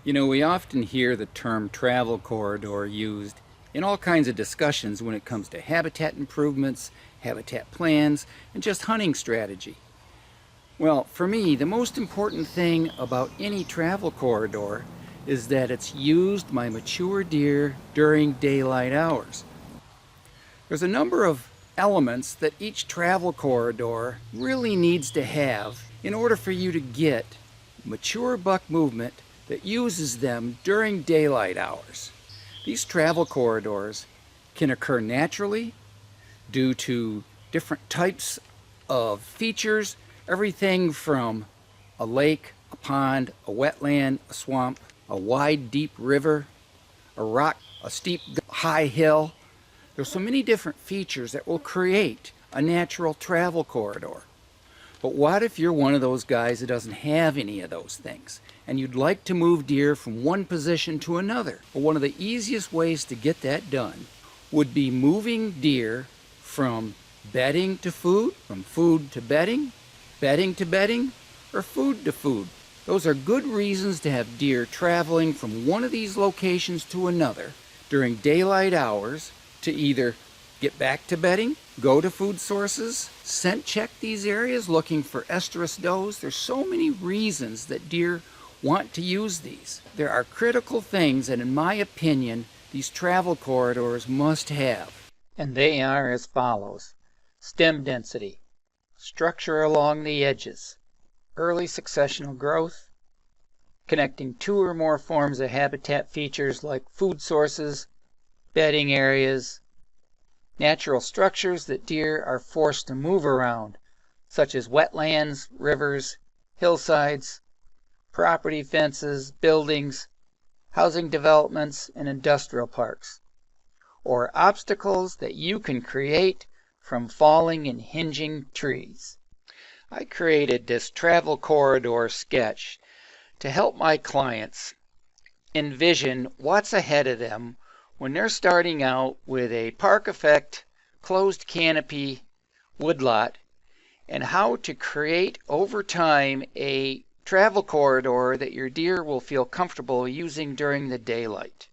You know, we often hear the term travel corridor used in all kinds of discussions when it comes to habitat improvements, habitat plans, and just hunting strategy. Well, for me, the most important thing about any travel corridor is that it's used by mature deer during daylight hours. There's a number of elements that each travel corridor really needs to have in order for you to get mature buck movement that uses them during daylight hours. These travel corridors can occur naturally due to different types of features, everything from a lake, a pond, a wetland, a swamp, a wide, deep river, a rock, a steep, high hill. There's so many different features that will create a natural travel corridor. But what if you're one of those guys that doesn't have any of those things and you'd like to move deer from one position to another? Well, one of the easiest ways to get that done would be moving deer from bedding to food, from food to bedding to bedding, or food to food. Those are good reasons to have deer traveling from one of these locations to another during daylight hours to either get back to bedding, go to food sources, scent check these areas looking for estrus does. There's so many reasons that deer want to use these. There are critical things that, in my opinion, these travel corridors must have. And they are as follows: stem density, structure along the edges, early successional growth, connecting two or more forms of habitat features like food sources, bedding areas, natural structures that deer are forced to move around, such as wetlands, rivers, hillsides, property fences, buildings, housing developments, and industrial parks, or obstacles that you can create from falling and hinging trees. I created this travel corridor sketch to help my clients envision what's ahead of them when they're starting out with a park effect closed canopy woodlot, and how to create over time a travel corridor that your deer will feel comfortable using during the daylight.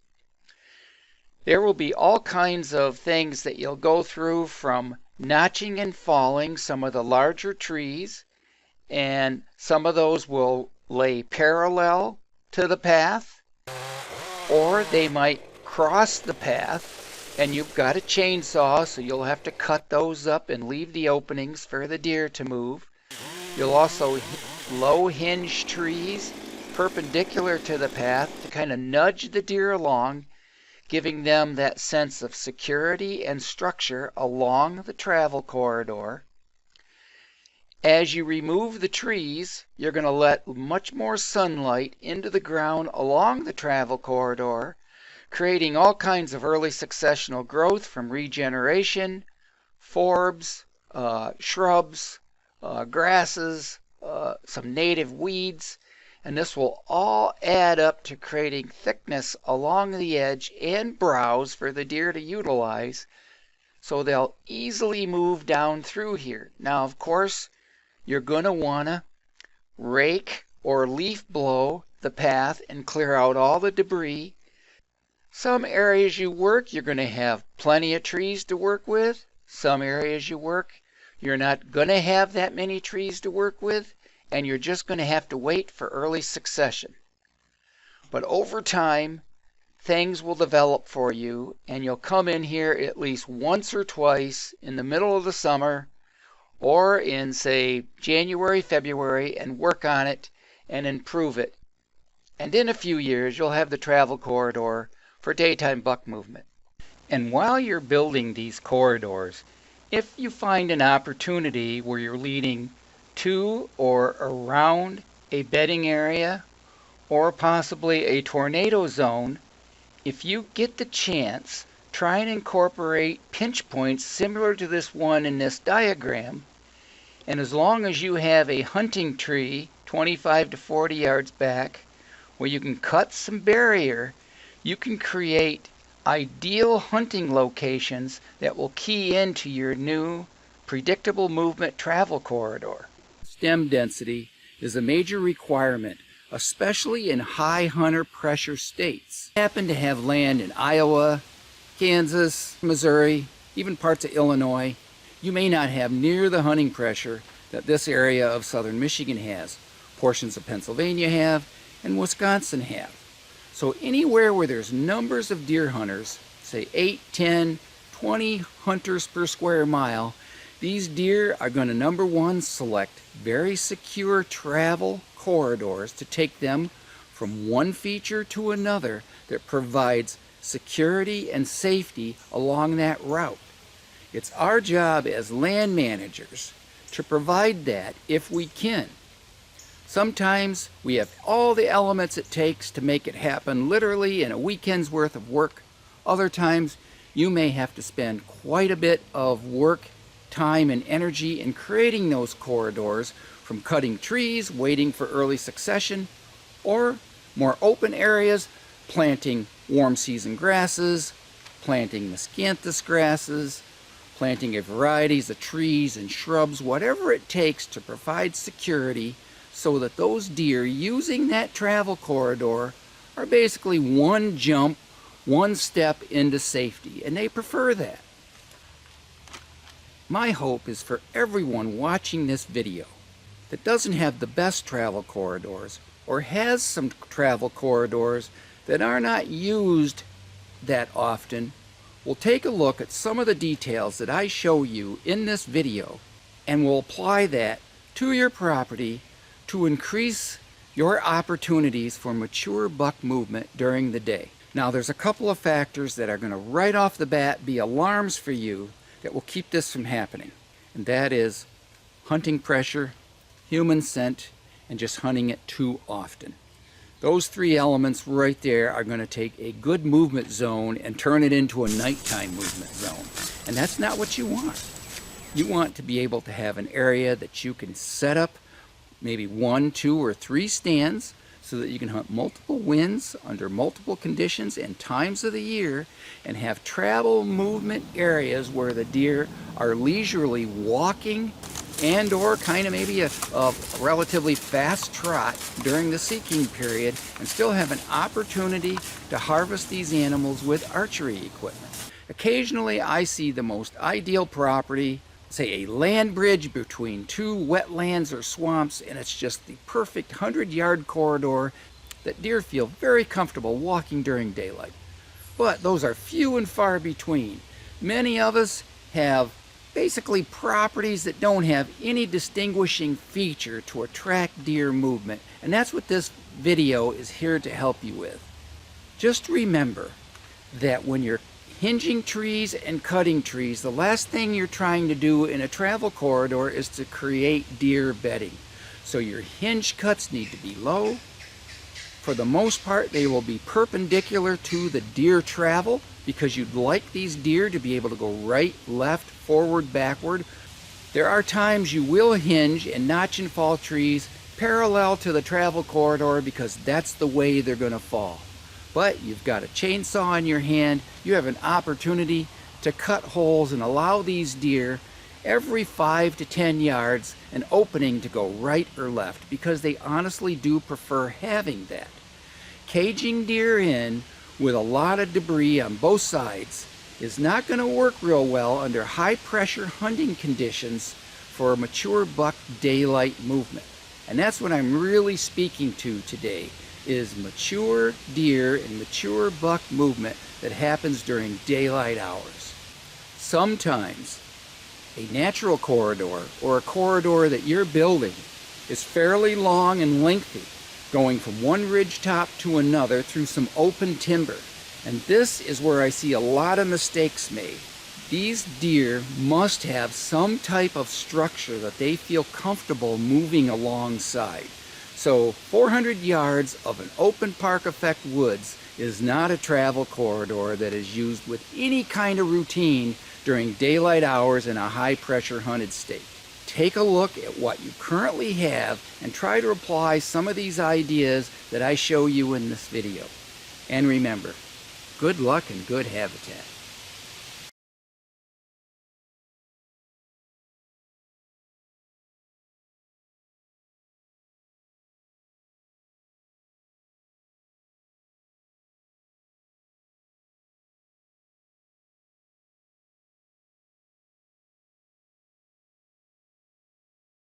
There will be all kinds of things that you'll go through, from notching and falling some of the larger trees, and some of those will lay parallel to the path, or they might cross the path, and you've got a chainsaw, so you'll have to cut those up and leave the openings for the deer to move. You'll also low hinge trees perpendicular to the path to kind of nudge the deer along, giving them that sense of security and structure along the travel corridor. As you remove the trees, you're going to let much more sunlight into the ground along the travel corridor, creating all kinds of early successional growth from regeneration, forbs, shrubs, grasses, some native weeds, and this will all add up to creating thickness along the edge and browse for the deer to utilize, so they'll easily move down through here. Now, of course, you're going to want to rake or leaf blow the path and clear out all the debris. Some areas you work, you're going to have plenty of trees to work with. Some areas you work, you're not going to have that many trees to work with, and you're just going to have to wait for early succession. But over time, things will develop for you, and you'll come in here at least once or twice in the middle of the summer or in, say, January, February, and work on it and improve it. And in a few years, you'll have the travel corridor for daytime buck movement. And while you're building these corridors, if you find an opportunity where you're leading to or around a bedding area or possibly a tornado zone, if you get the chance, try and incorporate pinch points similar to this one in this diagram. And as long as you have a hunting tree 25 to 40 yards back where you can cut some barrier, you can create ideal hunting locations that will key into your new predictable movement travel corridor. Stem density is a major requirement especially in high hunter pressure states. If you happen to have land in Iowa, Kansas, Missouri, even parts of Illinois, you may not have near the hunting pressure that this area of southern Michigan has, portions of Pennsylvania have, and Wisconsin have. So anywhere where there's numbers of deer hunters, say 8, 10, 20 hunters per square mile, these deer are going to, number one, select very secure travel corridors to take them from one feature to another that provides security and safety along that route. It's our job as land managers to provide that if we can. Sometimes we have all the elements it takes to make it happen literally in a weekend's worth of work. Other times you may have to spend quite a bit of work, time, and energy in creating those corridors, from cutting trees, waiting for early succession, or more open areas, planting warm season grasses, planting miscanthus grasses, planting a varieties of trees and shrubs, whatever it takes to provide security so that those deer using that travel corridor are basically one jump, one step into safety, and they prefer that. My hope is for everyone watching this video that doesn't have the best travel corridors or has some travel corridors that are not used that often will take a look at some of the details that I show you in this video and will apply that to your property to increase your opportunities for mature buck movement during the day. Now there's a couple of factors that are going to right off the bat be alarms for you that will keep this from happening, and that is hunting pressure, human scent, and just hunting it too often. Those three elements right there are going to take a good movement zone and turn it into a nighttime movement zone, and that's not what you want. You want to be able to have an area that you can set up maybe 1, 2, or 3 stands so that you can hunt multiple winds under multiple conditions and times of the year, and have travel movement areas where the deer are leisurely walking and or kind of maybe a relatively fast trot during the seeking period, and still have an opportunity to harvest these animals with archery equipment. Occasionally I see the most ideal property, say a land bridge between 2 wetlands or swamps, and it's just the perfect 100-yard corridor that deer feel very comfortable walking during daylight. But those are few and far between. Many of us have basically properties that don't have any distinguishing feature to attract deer movement, and that's what this video is here to help you with. Just remember that when you're hinging trees and cutting trees, the last thing you're trying to do in a travel corridor is to create deer bedding. So your hinge cuts need to be low. For the most part, they will be perpendicular to the deer travel, because you'd like these deer to be able to go right, left, forward, backward. There are times you will hinge and notch and fall trees parallel to the travel corridor because that's the way they're going to fall. But you've got a chainsaw in your hand, you have an opportunity to cut holes and allow these deer every 5 to 10 yards an opening to go right or left, because they honestly do prefer having that. Caging deer in with a lot of debris on both sides is not going to work real well under high pressure hunting conditions for a mature buck daylight movement. And that's what I'm really speaking to today, is mature deer and mature buck movement that happens during daylight hours. Sometimes a natural corridor or a corridor that you're building is fairly long and lengthy, going from one ridge top to another through some open timber. And this is where I see a lot of mistakes made. These deer must have some type of structure that they feel comfortable moving alongside. So 400 yards of an open park effect woods is not a travel corridor that is used with any kind of routine during daylight hours in a high pressure hunted state. Take a look at what you currently have and try to apply some of these ideas that I show you in this video. And remember, good luck and good habitat.